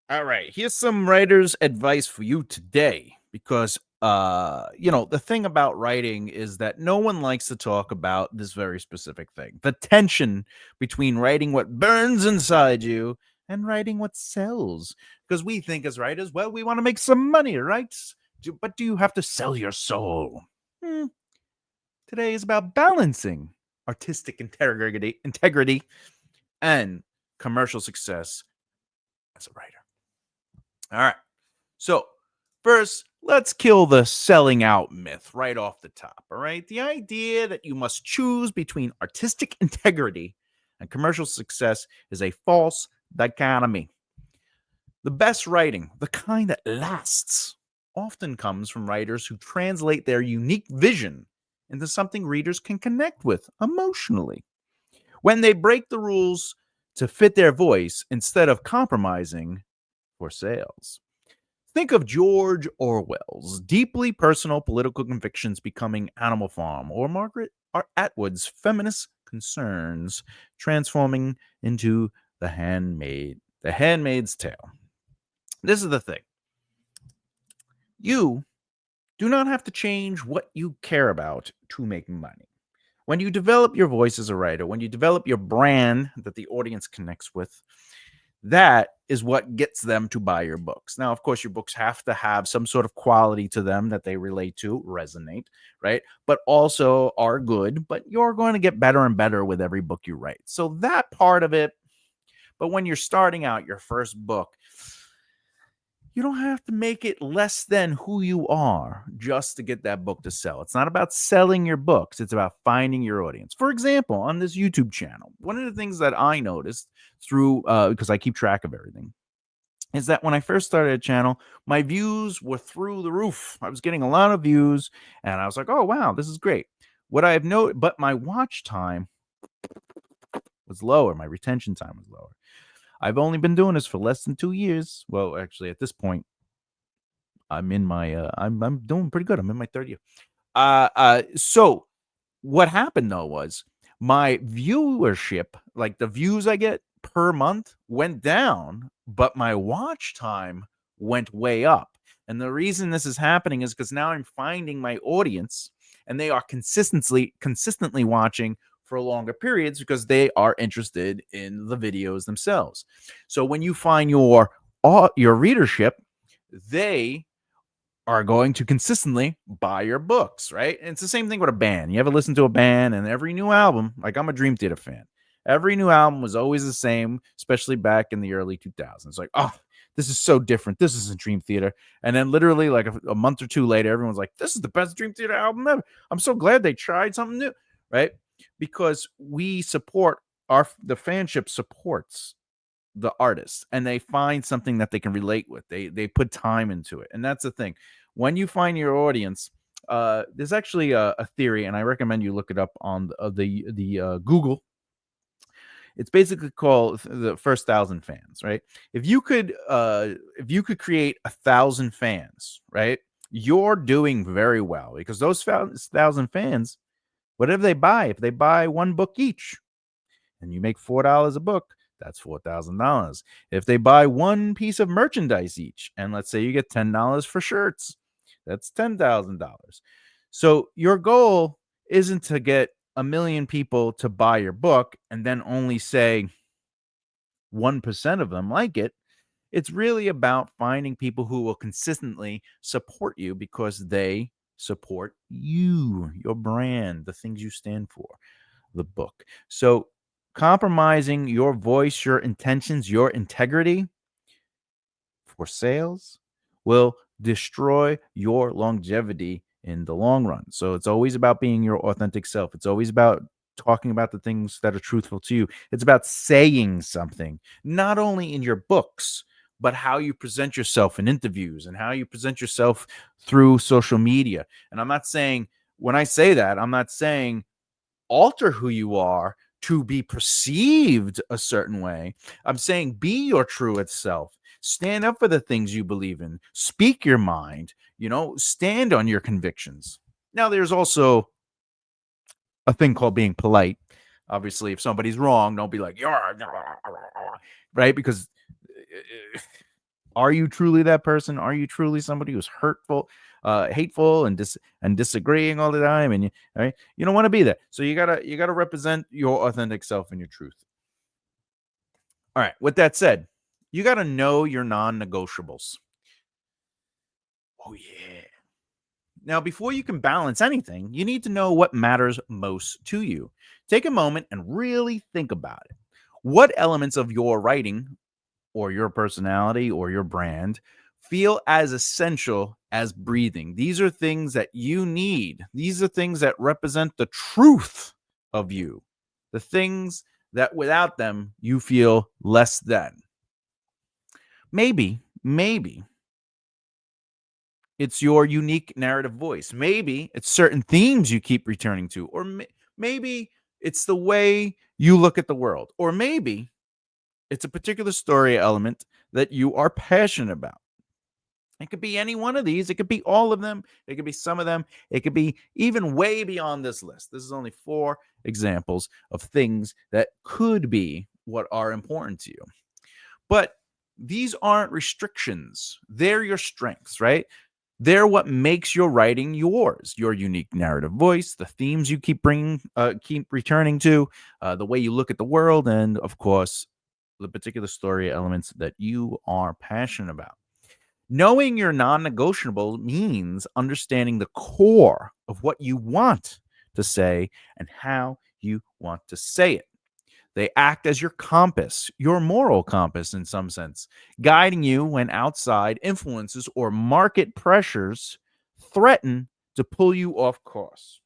All right, here's some writer's advice for you today because the thing about writing is that no one likes to talk about this very specific thing. The tension between writing what burns inside you and writing what sells. Because we think as writers, well, we want to make some money, right? But do you have to sell your soul? Hmm, Today is about balancing artistic integrity and commercial success as a writer. All right. So, first, let's kill the selling out myth right off the top. All right. The idea that you must choose between artistic integrity and commercial success is a false dichotomy. The best writing, the kind that lasts, often comes from writers who translate their unique vision into something readers can connect with emotionally. When they break the rules to fit their voice instead of compromising for sales. Think of George Orwell's deeply personal political convictions becoming Animal Farm, or Margaret Atwood's feminist concerns transforming into The Handmaid's Tale. This is the thing. You do not have to change what you care about to make money. When you develop your voice as a writer, when you develop your brand that the audience connects with, that is what gets them to buy your books. Now, of course, your books have to have some sort of quality to them that they relate to, resonate, right? But also are good, but you're going to get better and better with every book you write. So that part of it, but when you're starting out your first book, you don't have to make it less than who you are just to get that book to sell. It's not about selling your books, it's about finding your audience. For example, on this YouTube channel, one of the things that I noticed through, because I keep track of everything, is that when I first started a channel, my views were through the roof. I was getting a lot of views, and I was like, oh, wow, this is great. What I have noted, but my watch time was lower, my retention time was lower. I've only been doing this for less than 2 years. Well, actually, at this point, I'm doing pretty good. I'm in my third year. So what happened though was my viewership, like the views I get per month, went down, but my watch time went way up. And the reason this is happening is because now I'm finding my audience, and they are consistently watching for longer periods because they are interested in the videos themselves. So when you find your readership, they are going to consistently buy your books, right? And it's the same thing with a band. You ever listen to a band, and every new album, like I'm a Dream Theater fan, every new album was always the same, especially back in the early 2000s. Like, oh, this is so different. This isn't Dream Theater. And then literally like a month or two later, everyone's like, this is the best Dream Theater album ever. I'm so glad they tried something new, right? Because we support the fanship supports the artist, and they find something that they can relate with. They put time into it, and that's the thing. When you find your audience, there's actually a theory, and I recommend you look it up on the Google. It's basically called the first 1,000 fans, right? If you could create 1,000 fans, right, you're doing very well, because those 1,000 fans, whatever they buy, if they buy one book each, and you make $4 a book, that's $4,000. If they buy one piece of merchandise each, and let's say you get $10 for shirts, that's $10,000. So your goal isn't to get a million people to buy your book and then only say 1% of them like it. It's really about finding people who will consistently support you because they support you, your brand, the things you stand for, the book. So compromising your voice, your intentions, your integrity for sales will destroy your longevity in the long run. So it's always about being your authentic self. It's always about talking about the things that are truthful to you. It's about saying something, not only in your books, but how you present yourself in interviews and how you present yourself through social media. And I'm not saying, when I say that, I'm not saying alter who you are to be perceived a certain way. I'm saying be your truest self. Stand up for the things you believe in. Speak your mind. Stand on your convictions. Now, there's also a thing called being polite. Obviously, if somebody's wrong, don't be like, you're right, because Are you truly that person? Are you truly somebody who's hurtful, hateful, and disagreeing all the time? And right, you don't want to be that. So you gotta represent your authentic self and your truth. All right. With that said, you gotta know your non-negotiables. Oh yeah. Now, before you can balance anything, you need to know what matters most to you. Take a moment and really think about it. What elements of your writing or your personality or your brand feel as essential as breathing? These are things that you need. These are things that represent the truth of you, the things that without them you feel less than. Maybe it's your unique narrative voice. Maybe it's certain themes you keep returning to, or maybe it's the way you look at the world, or maybe it's a particular story element that you are passionate about. It could be any one of these. It could be all of them. It could be some of them. It could be even way beyond this list. This is only 4 examples of things that could be what are important to you. But these aren't restrictions. They're your strengths, right? They're what makes your writing yours, your unique narrative voice, the themes you keep returning to, the way you look at the world, and of course, the particular story elements that you are passionate about. Knowing your non-negotiable means understanding the core of what you want to say and how you want to say it. They act as your compass, your moral compass in some sense, guiding you when outside influences or market pressures threaten to pull you off course.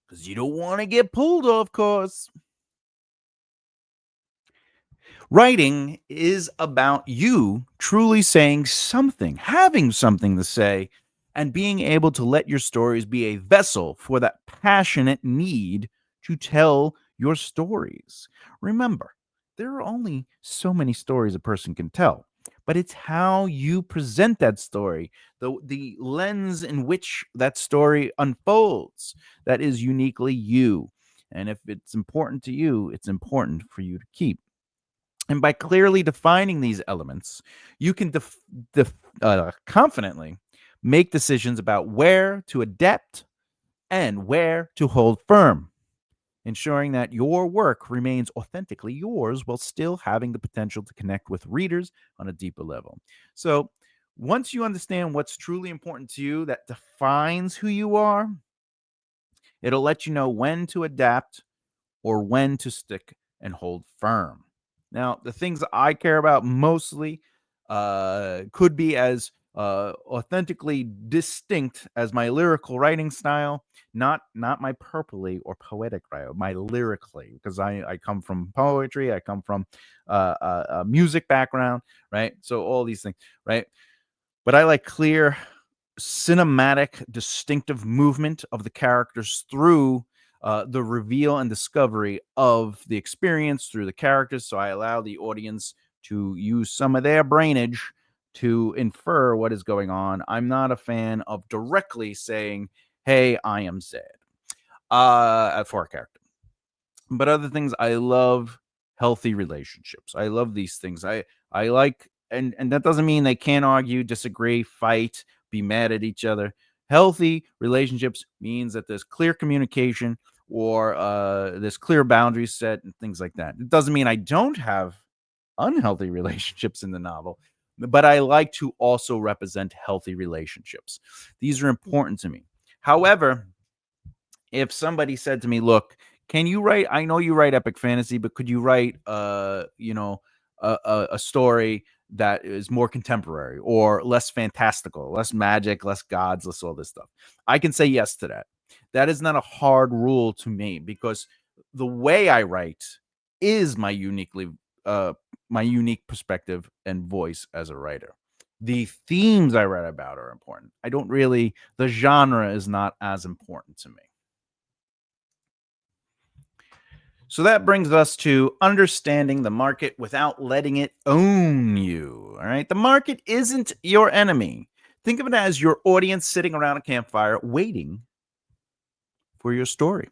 Because you don't want to get pulled off course. Writing is about you truly saying something, having something to say, and being able to let your stories be a vessel for that passionate need to tell your stories. Remember, there are only so many stories a person can tell, but it's how you present that story, the lens in which that story unfolds, that is uniquely you. And if it's important to you, it's important for you to keep. And by clearly defining these elements, you can confidently make decisions about where to adapt and where to hold firm, ensuring that your work remains authentically yours while still having the potential to connect with readers on a deeper level. So, once you understand what's truly important to you that defines who you are, it'll let you know when to adapt or when to stick and hold firm. Now, the things that I care about mostly could be as authentically distinct as my lyrical writing style, not my purpley or poetic writing, my lyrically, because I come from poetry, I come from a music background, right? So all these things, right? But I like clear, cinematic, distinctive movement of the characters through the reveal and discovery of the experience through the characters. So I allow the audience to use some of their brainage to infer what is going on. I'm not a fan of directly saying, "Hey, I am sad," for a character. But other things, I love healthy relationships. I love these things. I like, and that doesn't mean they can't argue, disagree, fight, be mad at each other. Healthy relationships means that there's clear communication or there's clear boundaries set and things like that. It doesn't mean I don't have unhealthy relationships in the novel, but I like to also represent healthy relationships. These are important to me. However, if somebody said to me, "Look, can you write? I know you write epic fantasy, but could you write, a story that is more contemporary or less fantastical, less magic, less gods, less all this stuff?" I can say yes to that. That is not a hard rule to me because the way I write is uh, my unique perspective and voice as a writer. The themes I write about are important. I don't really. The genre is not as important to me. So that brings us to understanding the market without letting it own you. All right. The market isn't your enemy. Think of it as your audience sitting around a campfire waiting for your story.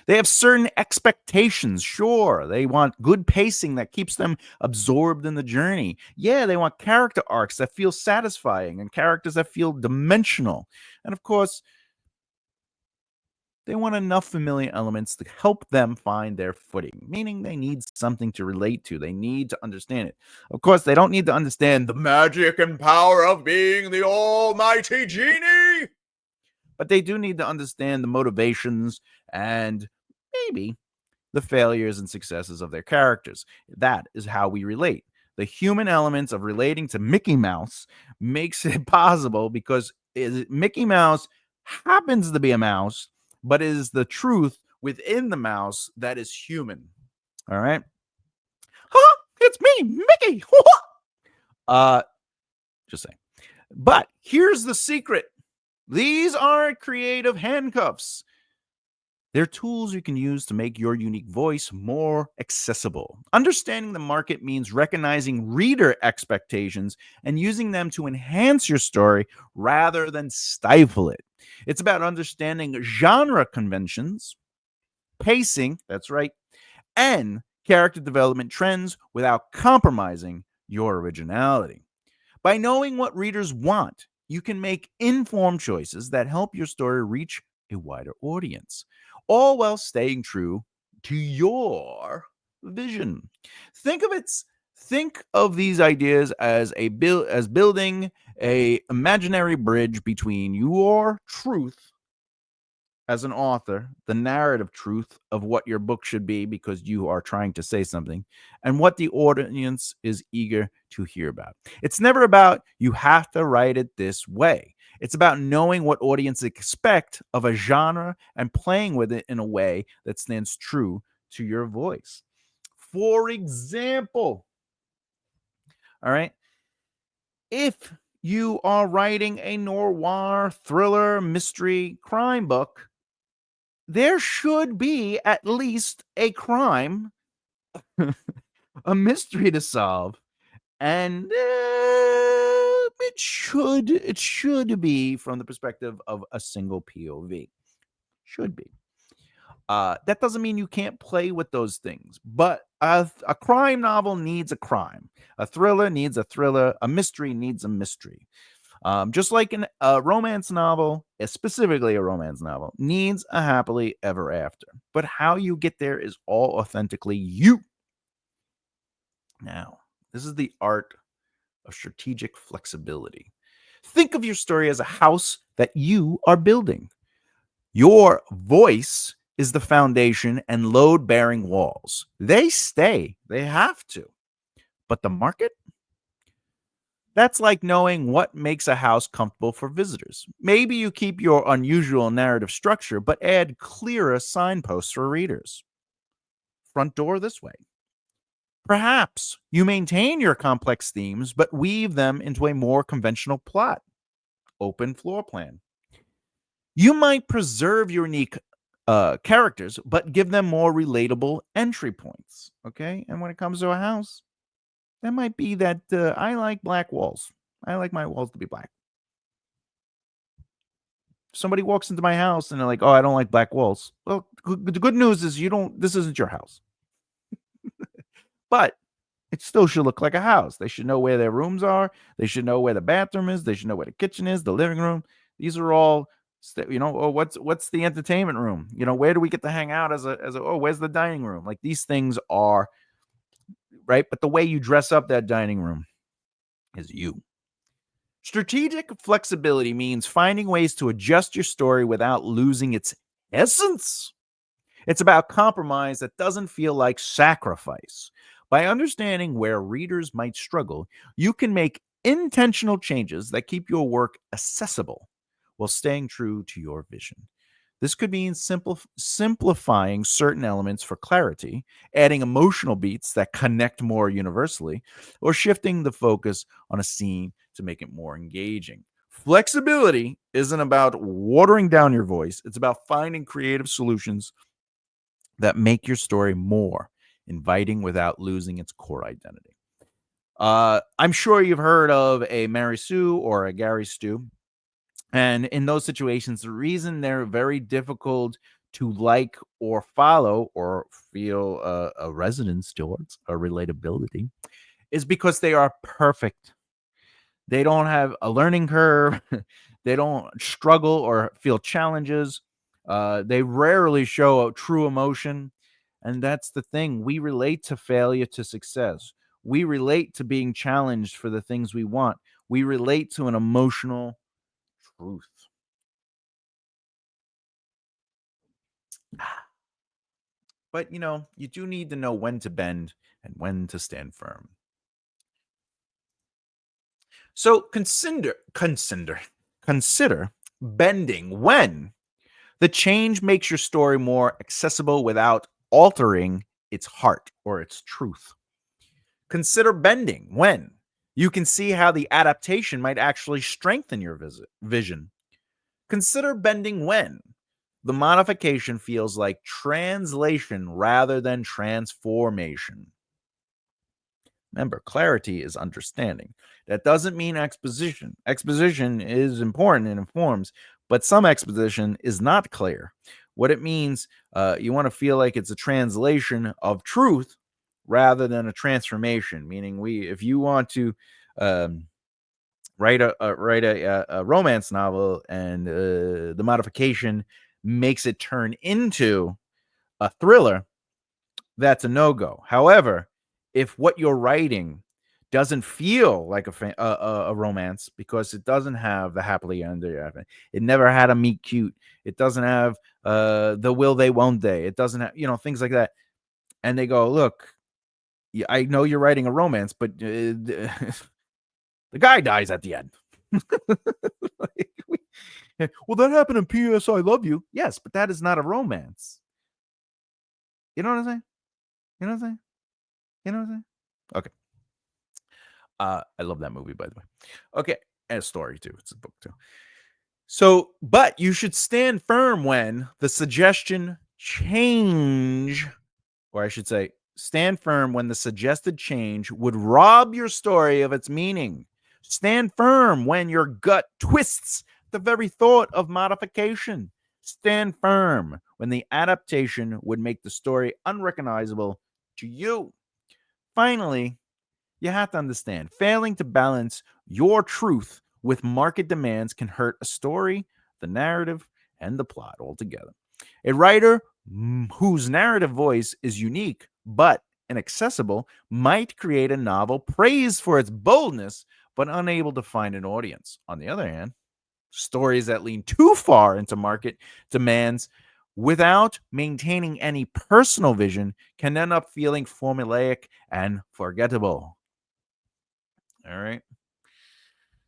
They have certain expectations. Sure, they want good pacing that keeps them absorbed in the journey. Yeah, they want character arcs that feel satisfying and characters that feel dimensional. And of course, they want enough familiar elements to help them find their footing, meaning they need something to relate to. They need to understand it. Of course, they don't need to understand the magic and power of being the almighty genie, but they do need to understand the motivations and maybe the failures and successes of their characters. That is how we relate. The human elements of relating to Mickey Mouse makes it possible because Mickey Mouse happens to be a mouse, but it is the truth within the mouse that is human. All right. Huh? It's me, Mickey. uh, just saying. But here's the secret. These aren't creative handcuffs. They're tools you can use to make your unique voice more accessible. Understanding the market means recognizing reader expectations and using them to enhance your story rather than stifle it. It's about understanding genre conventions, pacing, that's right, and character development trends without compromising your originality. By knowing what readers want, you can make informed choices that help your story reach a wider audience, all while staying true to your vision. Think of it think of these ideas as building a imaginary bridge between your truth as an author, the narrative truth of what your book should be because you are trying to say something, and what the audience is eager to hear about. It's never about you have to write it this way. It's about knowing what audience expect of a genre and playing with it in a way that stands true to your voice. For example, all right, if you are writing a noir, thriller, mystery, crime book, there should be at least a crime, a mystery to solve, and it should be from the perspective of a single POV. Should be. That doesn't mean you can't play with those things, but a crime novel needs a crime. A thriller needs a thriller. A mystery needs a mystery. Just like a romance novel, specifically a romance novel, needs a happily ever after. But how you get there is all authentically you. Now, this is the art of strategic flexibility. Think of your story as a house that you are building. Your voice is the foundation and load bearing walls. They stay, they have to. But the market? That's like knowing what makes a house comfortable for visitors. Maybe you keep your unusual narrative structure, but add clearer signposts for readers. Front door this way. Perhaps you maintain your complex themes, but weave them into a more conventional plot. Open floor plan. You might preserve your unique characters, but give them more relatable entry points. Okay. And when it comes to a house, that might be that I like black walls. I like my walls to be black. Somebody walks into my house and they're like, "Oh, I don't like black walls." Well, the good news is you don't. This isn't your house, but it still should look like a house. They should know where their rooms are. They should know where the bathroom is. They should know where the kitchen is, the living room. These are all, oh, what's the entertainment room? Where do we get to hang out oh, where's the dining room? Like these things are right, but the way you dress up that dining room is you. Strategic flexibility means finding ways to adjust your story without losing its essence. It's about compromise that doesn't feel like sacrifice. By understanding where readers might struggle, you can make intentional changes that keep your work accessible while staying true to your vision. This could mean simplifying certain elements for clarity, adding emotional beats that connect more universally, or shifting the focus on a scene to make it more engaging. Flexibility isn't about watering down your voice, it's about finding creative solutions that make your story more inviting without losing its core identity. I'm sure you've heard of a Mary Sue or a Gary Stu. And in those situations, the reason they're very difficult to like or follow or feel a resonance towards a relatability is because they are perfect. They don't have a learning curve. They don't struggle or feel challenges. They rarely show a true emotion. And that's the thing. We relate to failure to success. We relate to being challenged for the things we want. We relate to an emotional truth. But you do need to know when to bend and when to stand firm. So consider bending when the change makes your story more accessible without altering its heart or its truth. Consider bending when you can see how the adaptation might actually strengthen your vision. Consider bending when the modification feels like translation rather than transformation. Remember, clarity is understanding. That doesn't mean exposition. Exposition is important and informs, but some exposition is not clear. What it means, you want to feel like it's a translation of truth rather than a transformation. Meaning, if you want to um, write a romance novel and the modification makes it turn into a thriller, that's a no-go. However, if what you're writing doesn't feel like a romance because it doesn't have the happily ended ending, it never had a meet cute, it doesn't have the will they won't they, it doesn't have things like that, and they go, look, I know you're writing a romance, but the guy dies at the end. Like, well, that happened in P.S. I Love You. Yes, but that is not a romance. You know what I'm saying? You know what I'm saying? You know what I'm saying? Okay. I love that movie, by the way. Okay, and a story too. It's a book too. So, but you should stand firm when the suggestion change, or I should say, stand firm when the suggested change would rob your story of its meaning. Stand firm when your gut twists the very thought of modification. Stand firm when the adaptation would make the story unrecognizable to you. Finally, you have to understand failing to balance your truth with market demands can hurt a story, the narrative, and the plot altogether. A writer whose narrative voice is unique but inaccessible might create a novel praised for its boldness but unable to find an audience. On the other hand, stories that lean too far into market demands without maintaining any personal vision can end up feeling formulaic and forgettable. All right.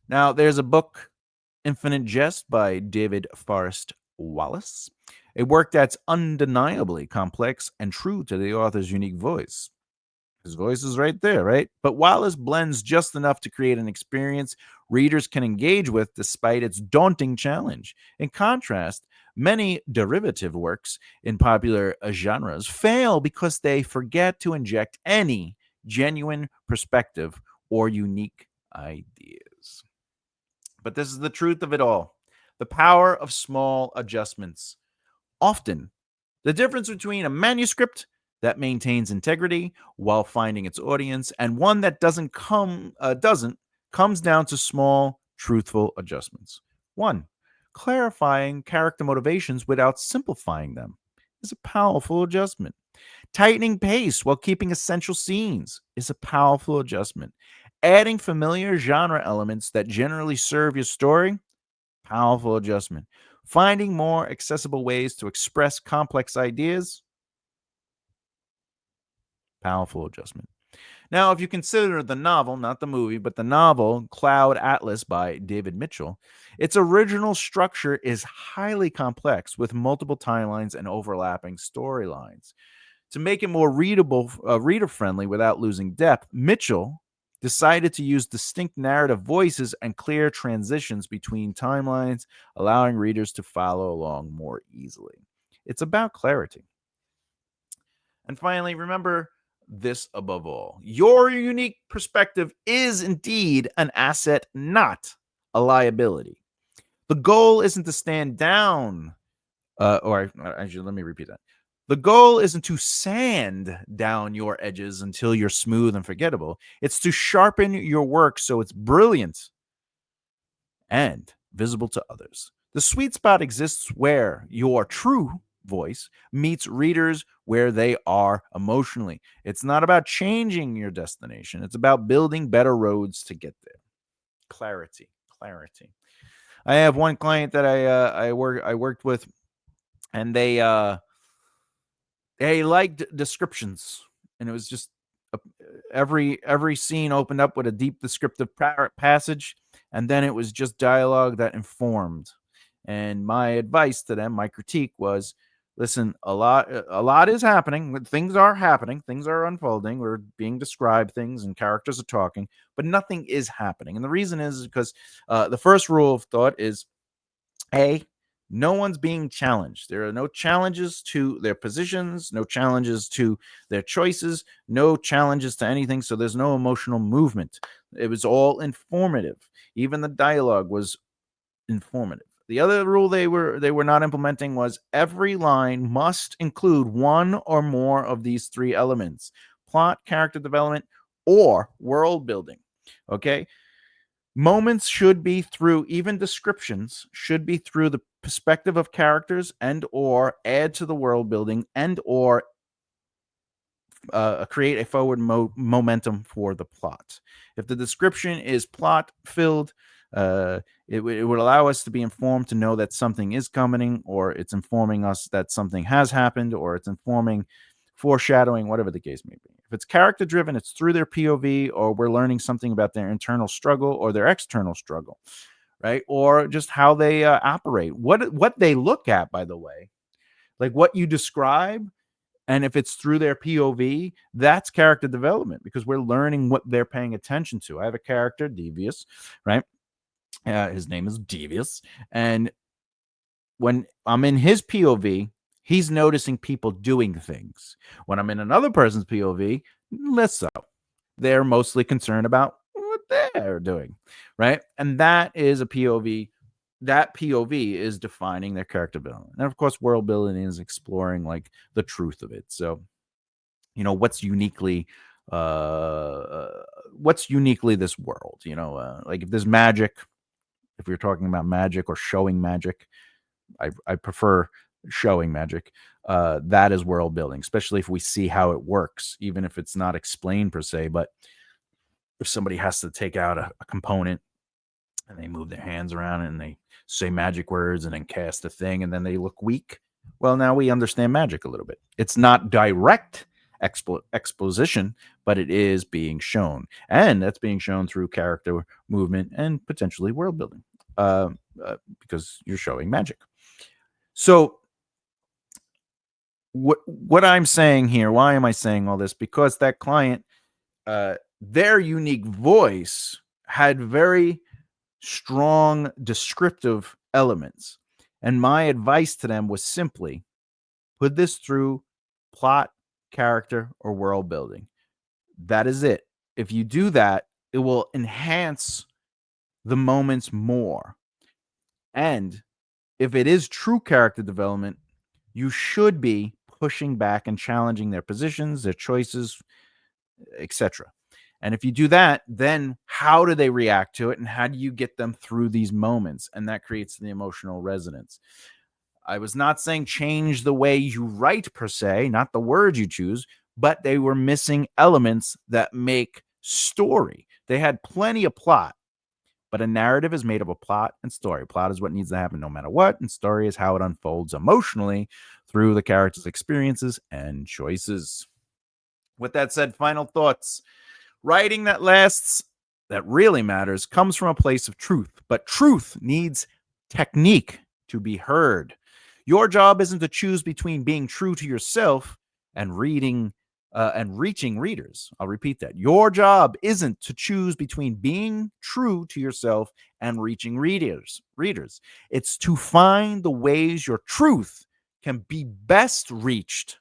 Now, there's a book, Infinite Jest by David Forrest Wallace, a work that's undeniably complex and true to the author's unique voice. His voice is right there, right? But Wallace blends just enough to create an experience readers can engage with despite its daunting challenge. In contrast, many derivative works in popular genres fail because they forget to inject any genuine perspective or unique ideas. But this is the truth of it all, the power of small adjustments. Often, the difference between a manuscript that maintains integrity while finding its audience and one that doesn't comes down to small, truthful adjustments. One, clarifying character motivations without simplifying them is a powerful adjustment. Tightening pace while keeping essential scenes is a powerful adjustment. Adding familiar genre elements that generally serve your story, powerful adjustment. Finding more accessible ways to express complex ideas, powerful adjustment. Now, if you consider the novel, not the movie, but the novel Cloud Atlas by David Mitchell, its original structure is highly complex with multiple timelines and overlapping storylines. To make it more reader friendly without losing depth, Mitchell decided to use distinct narrative voices and clear transitions between timelines, allowing readers to follow along more easily. It's about clarity. And finally, remember this above all: your unique perspective is indeed an asset, not a liability. The goal isn't to stand down Actually, let me repeat that. The goal isn't to sand down your edges until you're smooth and forgettable. It's to sharpen your work so it's brilliant and visible to others. The sweet spot exists where your true voice meets readers where they are emotionally. It's not about changing your destination, it's about building better roads to get there. Clarity, clarity. I have one client that I worked with, and they liked descriptions, and it was just a, every scene opened up with a deep descriptive passage, and then it was just dialogue that informed. And my advice to them, my critique was, listen, a lot is happening. Things are happening. Things are unfolding. We're being described things, and characters are talking, but nothing is happening. And the reason is because the first rule of thought is A, no one's being challenged. There are no challenges to their positions, no challenges to their choices, no challenges to anything. So there's no emotional movement. It was all informative. Even the dialogue was informative. The other rule they were not implementing was every line must include one or more of these three elements: plot, character development, or world building. Okay? Moments should be through, even descriptions should be through the perspective of characters, and or add to the world building, and or create a forward momentum for the plot. If the description is plot filled, it would allow us to be informed to know that something is coming, or it's informing us that something has happened, or it's informing, foreshadowing, whatever the case may be. If it's character driven, it's through their POV, or we're learning something about their internal struggle or their external struggle, right? Or just how they operate, what they look at, by the way, like what you describe. And if it's through their POV, that's character development, because we're learning what they're paying attention to. I have a character, Devious, right? His name is Devious. And when I'm in his POV, he's noticing people doing things. When I'm in another person's POV, less so. They're mostly concerned about what they're doing, right? And that is a POV. That POV is defining their character development. And of course, world building is exploring like the truth of it. So, what's uniquely this world, like if there's magic, if we're talking about magic or showing magic, I prefer showing magic. That is world building, especially if we see how it works, even if it's not explained per se. But if somebody has to take out a component, and they move their hands around, and they say magic words and then cast a thing, and then they look weak, well, now we understand magic a little bit. It's not direct exposition, but it is being shown, and that's being shown through character movement and potentially world building, because you're showing magic. So what I'm saying here, why am I saying all this? Because that client, their unique voice had very strong descriptive elements. And my advice to them was simply put this through plot, character, or world building. That is it. If you do that, it will enhance the moments more. And if it is true character development, you should be pushing back and challenging their positions, their choices, etc. And if you do that, then how do they react to it, and how do you get them through these moments? And that creates the emotional resonance. I was not saying change the way you write per se, not the words you choose, but they were missing elements that make story. They had plenty of plot, but a narrative is made of a plot and story. Plot is what needs to happen no matter what, and story is how it unfolds emotionally through the character's experiences and choices. With that said, final thoughts. Writing that lasts, that really matters, comes from a place of truth, but truth needs technique to be heard. Your job isn't to choose between being true to yourself and reaching readers. I'll repeat that. Your job isn't to choose between being true to yourself and reaching readers. It's to find the ways your truth can be best reached.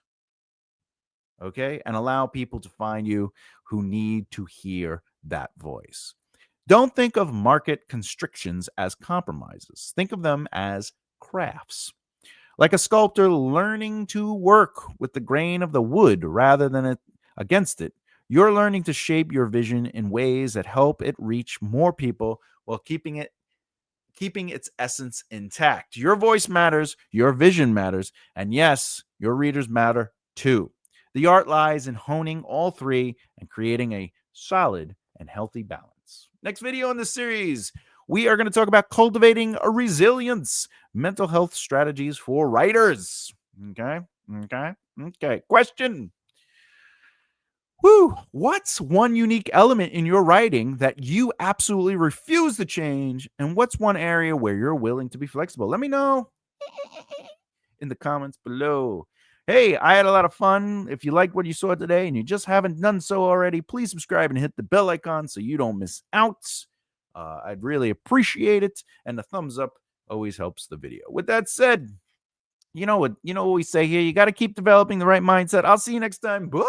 Okay? And allow people to find you who need to hear that voice. Don't think of market constrictions as compromises. Think of them as crafts. Like a sculptor learning to work with the grain of the wood rather than against it. You're learning to shape your vision in ways that help it reach more people while keeping its essence intact. Your voice matters, your vision matters, and yes, your readers matter too. The art lies in honing all three and creating a solid and healthy balance. Next video in this series, we are going to talk about cultivating a resilience, mental health strategies for writers. Okay. Question. What's one unique element in your writing that you absolutely refuse to change? And what's one area where you're willing to be flexible? Let me know in the comments below. Hey, I had a lot of fun. If you liked what you saw today and you just haven't done so already, please subscribe and hit the bell icon so you don't miss out. I'd really appreciate it. And the thumbs up always helps the video. With that said, you know what we say here. You got to keep developing the right mindset. I'll see you next time. Bye.